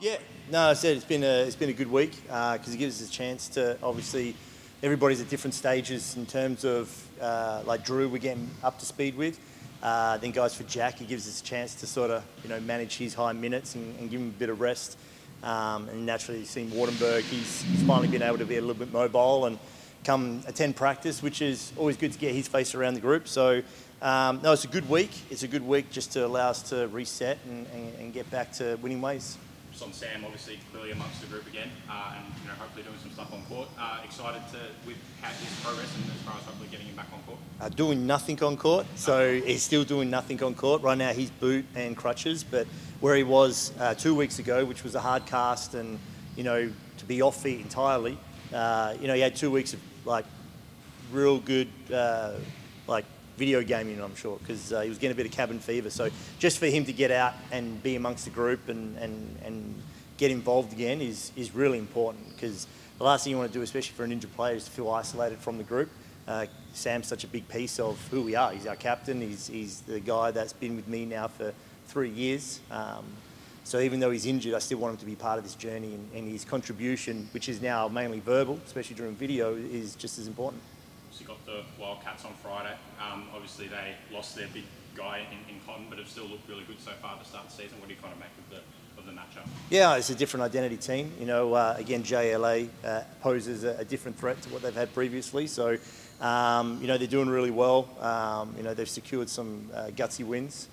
Yeah, no, I said it's been a good week because it gives us a chance to obviously everybody's at different stages in terms of like Drew we're getting up to speed with. Then guys for Jack, it gives us a chance to sort of manage his high minutes and give him a bit of rest. And naturally, you've seen Wardenberg, he's finally been able to be a little bit mobile and come attend practice, which is always good to get his face around the group. So no, it's a good week. It's a good week just to allow us to reset and get back to winning ways. On Sam, obviously clearly amongst the group again, and hopefully doing some stuff on court. Excited with how his progress and as far as hopefully getting him back on court. Doing nothing on court, so he's still doing nothing on court right now. He's boot and crutches, but where he was 2 weeks ago, which was a hard cast, and to be off feet entirely, he had 2 weeks of like real good video gaming, I'm sure, because he was getting a bit of cabin fever. So just for him to get out and be amongst the group and get involved again is really important, because the last thing you want to do, especially for an injured player, is to feel isolated from the group. Sam's such a big piece of who we are. He's our captain. He's the guy that's been with me now for 3 years. So even though he's injured, I still want him to be part of this journey, and his contribution, which is now mainly verbal, especially during video, is just as important. So you got the Wildcats on Friday. Obviously they lost their big guy in Cotton, but have still looked really good so far to start the season. What do you kind of make of the matchup? Yeah, it's a different identity team. Again, JLA poses a different threat to what they've had previously. So, they're doing really well. They've secured some gutsy wins.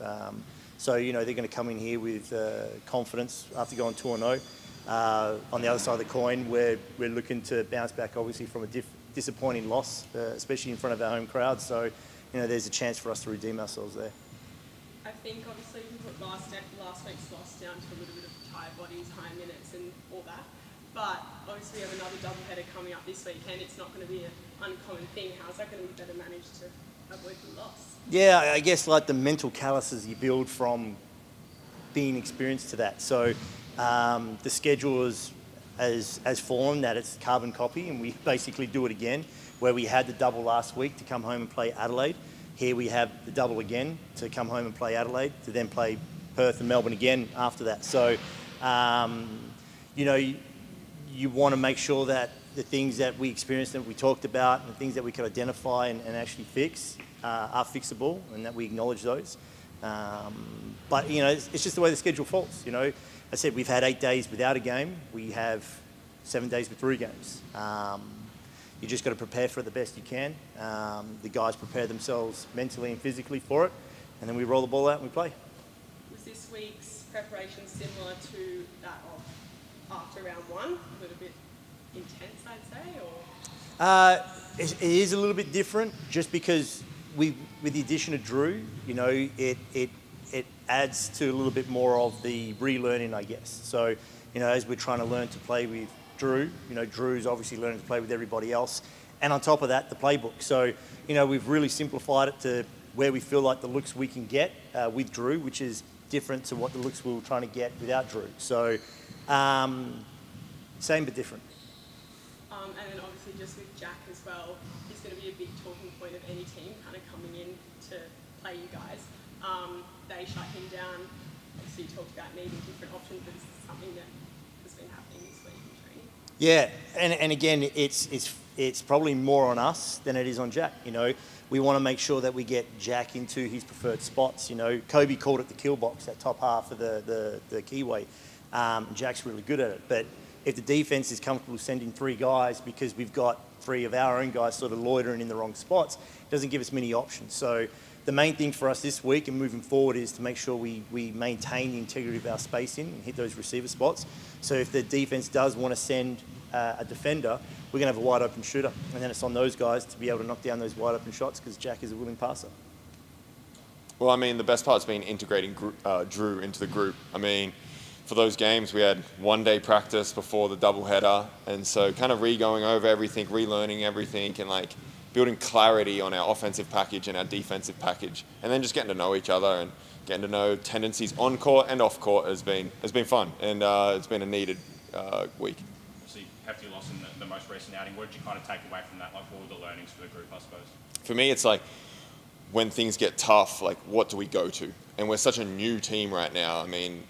So, they're going to come in here with confidence after going 2-0. On the other side of the coin, we're looking to bounce back, obviously, from a disappointing loss, especially in front of our home crowd. So, there's a chance for us to redeem ourselves there. I think obviously you can put last week's loss down to a little bit of tired bodies, high minutes and all that. But obviously we have another doubleheader coming up this weekend. It's not going to be an uncommon thing. How's that going to be better managed to avoid the loss? Yeah, I guess like the mental calluses you build from being experienced to that. So the schedule is as fallen that it's carbon copy, and we basically do it again, where we had the double last week to come home and play Adelaide. Here we have the double again to come home and play Adelaide, to then play Perth and Melbourne again after that. So, you want to make sure that the things that we experienced and we talked about and the things that we can identify and actually fix are fixable, and that we acknowledge those. But, it's just the way the schedule falls. I said we've had 8 days without a game. We have 7 days with 3 games. You just got to prepare for it the best you can. The guys prepare themselves mentally and physically for it, and then we roll the ball out and we play. Was this week's preparation similar to that of after round 1? A little bit intense, I'd say, or? It is a little bit different, just because with the addition of Drew, it adds to a little bit more of the relearning, I guess. So, as we're trying to learn to play with Drew, Drew's obviously learning to play with everybody else. And on top of that, the playbook. So, we've really simplified it to where we feel like the looks we can get with Drew, which is different to what the looks we were trying to get without Drew. So, same but different. And then obviously just with Jack as well, he's going to be a big talking point of any team kind of coming in to play you guys. They shut him down. Obviously you talked about needing different options, but is this something that has been happening this week in training? Yeah, and again, it's probably more on us than it is on Jack. We want to make sure that we get Jack into his preferred spots. Kobe called it the kill box, that top half of the keyway. Jack's really good at it. But if the defense is comfortable sending 3 guys because we've got 3 of our own guys sort of loitering in the wrong spots, it doesn't give us many options. So the main thing for us this week and moving forward is to make sure we maintain the integrity of our spacing and hit those receiver spots. So if the defense does want to send a defender, we're going to have a wide open shooter. And then it's on those guys to be able to knock down those wide open shots, because Jack is a willing passer. Well, I mean, the best part's been integrating Drew into the group. I mean, for those games, we had 1 day practice before the doubleheader. And so kind of re-going over everything, relearning everything, and like building clarity on our offensive package and our defensive package, and then just getting to know each other and getting to know tendencies on court and off court has been fun, and it's been a needed week. Obviously, hefty loss in the most recent outing. What did you kind of take away from that? Like, what were the learnings for the group, I suppose? For me, it's like when things get tough, like what do we go to? And we're such a new team right now. I mean,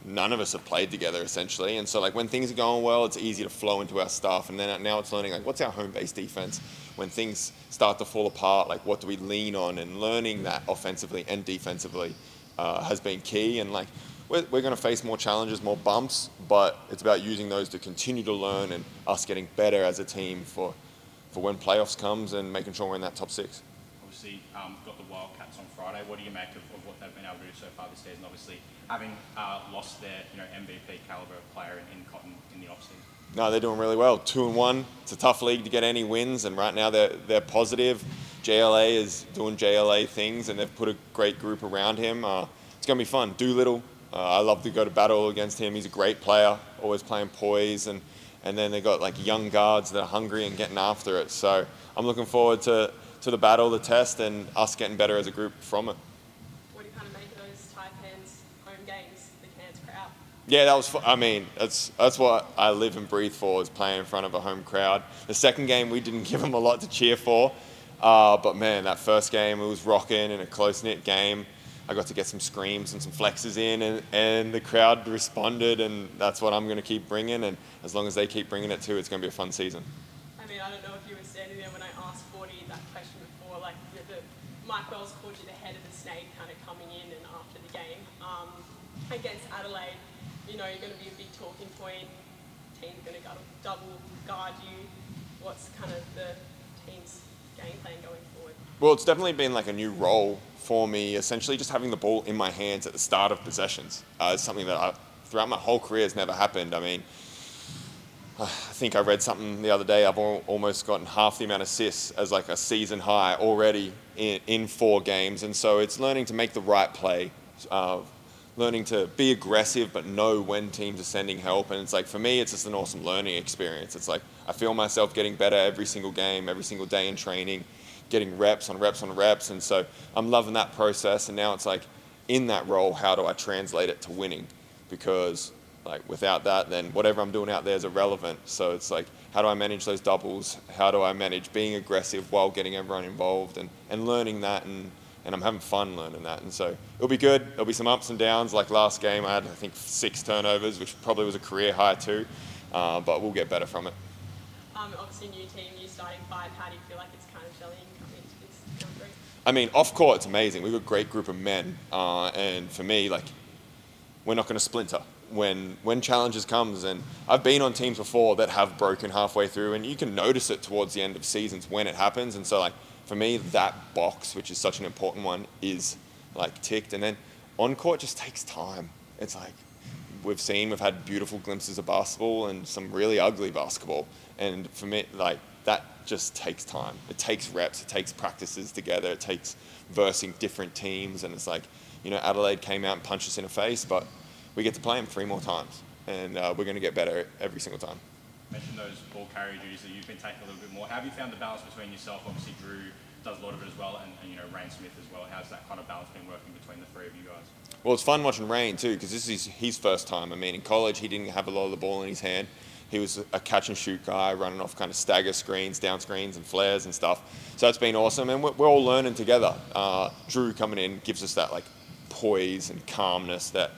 none of us have played together essentially. And so like when things are going well, it's easy to flow into our stuff. And then now it's learning like what's our home base defense when things start to fall apart, like what do we lean on, and learning that offensively and defensively has been key. And like we're going to face more challenges, more bumps, but it's about using those to continue to learn and us getting better as a team for when playoffs comes and making sure we're in that top 6. Obviously, got the Wildcats on Friday. What do you make of what they've been able to do so far this season? Obviously, having lost their MVP caliber player in Cotton in the offseason. No, they're doing really well. 2-1. It's a tough league to get any wins, and right now they're positive. JLA is doing JLA things, and they've put a great group around him. It's going to be fun. Doolittle, I love to go to battle against him. He's a great player, always playing poise, and then they got like young guards that are hungry and getting after it. So I'm looking forward to the battle, the test, and us getting better as a group from it. What do you kind of make of those Taipans home games, the Cairns crowd? Yeah, that was fun. I mean, that's what I live and breathe for, is playing in front of a home crowd. The second game, we didn't give them a lot to cheer for. But man, that first game, it was rocking in a close-knit game. I got to get some screams and some flexes in, and the crowd responded, and that's what I'm going to keep bringing. And as long as they keep bringing it too, it's going to be a fun season. I mean, I don't know if you were standing there when I asked Forde that question before, like Mike Wells called you the head of the snake kind of coming in and after the game. Against Adelaide, you know, you're going to be a big talking point. Team's going to double guard you. What's kind of the team's game plan going forward? Well, it's definitely been like a new role for me, essentially just having the ball in my hands at the start of possessions. It's something that throughout my whole career has never happened. I mean, I think I read something the other day, I've almost gotten half the amount of assists as like a season high already in 4 games. And so it's learning to make the right play, learning to be aggressive but know when teams are sending help. And it's like, for me, it's just an awesome learning experience. It's like I feel myself getting better every single game, every single day in training, getting reps on reps on reps. And so I'm loving that process. And now it's like, in that role, how do I translate it to winning? Because like without that, then whatever I'm doing out there is irrelevant. So it's like, how do I manage those doubles? How do I manage being aggressive while getting everyone involved and learning that, and I'm having fun learning that. And so it'll be good. There'll be some ups and downs. Like last game, I had, I think, 6 turnovers, which probably was a career high too. But we'll get better from it. Obviously, new team, new starting 5. How do you feel like it's kind of gelling coming into this country? I mean, off court, it's amazing. We've got a great group of men. And for me, like, we're not going to splinter when challenges comes. And I've been on teams before that have broken halfway through, and you can notice it towards the end of seasons when it happens. And so, like, for me, that box, which is such an important one, is like ticked. And then on court just takes time. It's like we've had beautiful glimpses of basketball and some really ugly basketball. And for me, like, that just takes time. It takes reps, it takes practices together, it takes versing different teams. And it's like, you know, Adelaide came out and punched us in the face, but we get to play them 3 more times. And we're going to get better every single time. You mentioned those ball carrier duties that you've been taking a little bit more. How have you found the balance between yourself? Obviously, Drew does a lot of it as well, and you know, Rain Smith as well. How's that kind of balance been working between the 3 of you guys? Well, it's fun watching Rain too, because this is his first time. I mean, in college, he didn't have a lot of the ball in his hand. He was a catch and shoot guy, running off kind of stagger screens, down screens and flares and stuff. So it's been awesome, and we're all learning together. Drew coming in gives us that like poise and calmness that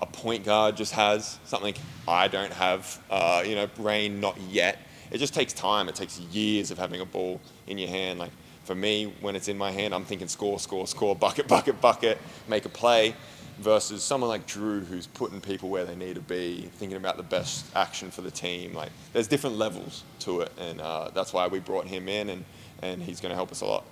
a point guard just has, something I don't have. You know, Rain not yet. It just takes time. It takes years of having a ball in your hand. Like for me, when it's in my hand, I'm thinking score, score, score, bucket, bucket, bucket, make a play. Versus someone like Drew, who's putting people where they need to be, thinking about the best action for the team. Like there's different levels to it, and that's why we brought him in, and he's going to help us a lot.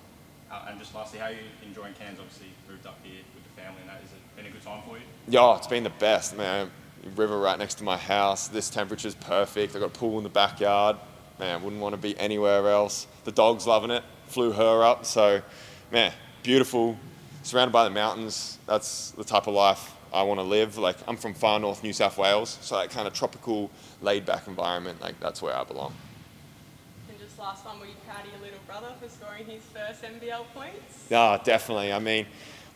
And just lastly, how are you enjoying Cairns? Obviously, moved up here with the family, and that, has it been a good time for you? Yeah, it's been the best, man. River right next to my house. This temperature's perfect. I got a pool in the backyard. Man, wouldn't want to be anywhere else. The dog's loving it. Flew her up. So, man, beautiful. Surrounded by the mountains. That's the type of life I want to live. Like, I'm from far north New South Wales, so that kind of tropical, laid-back environment, like that's where I belong. And just last one, were you proud of your little brother for scoring his first NBL points? Yeah, definitely. I mean,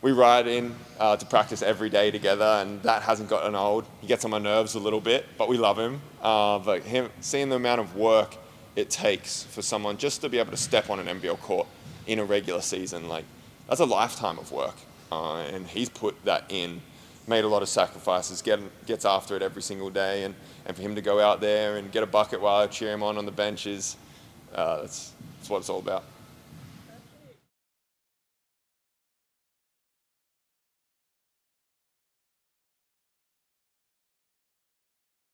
we ride in to practice every day together, and that hasn't gotten old. He gets on my nerves a little bit, but we love him. But seeing the amount of work it takes for someone just to be able to step on an NBL court in a regular season, like, that's a lifetime of work. And he's put that in made a lot of sacrifices, gets after it every single day, and for him to go out there and get a bucket while I cheer him on the bench that's what it's all about.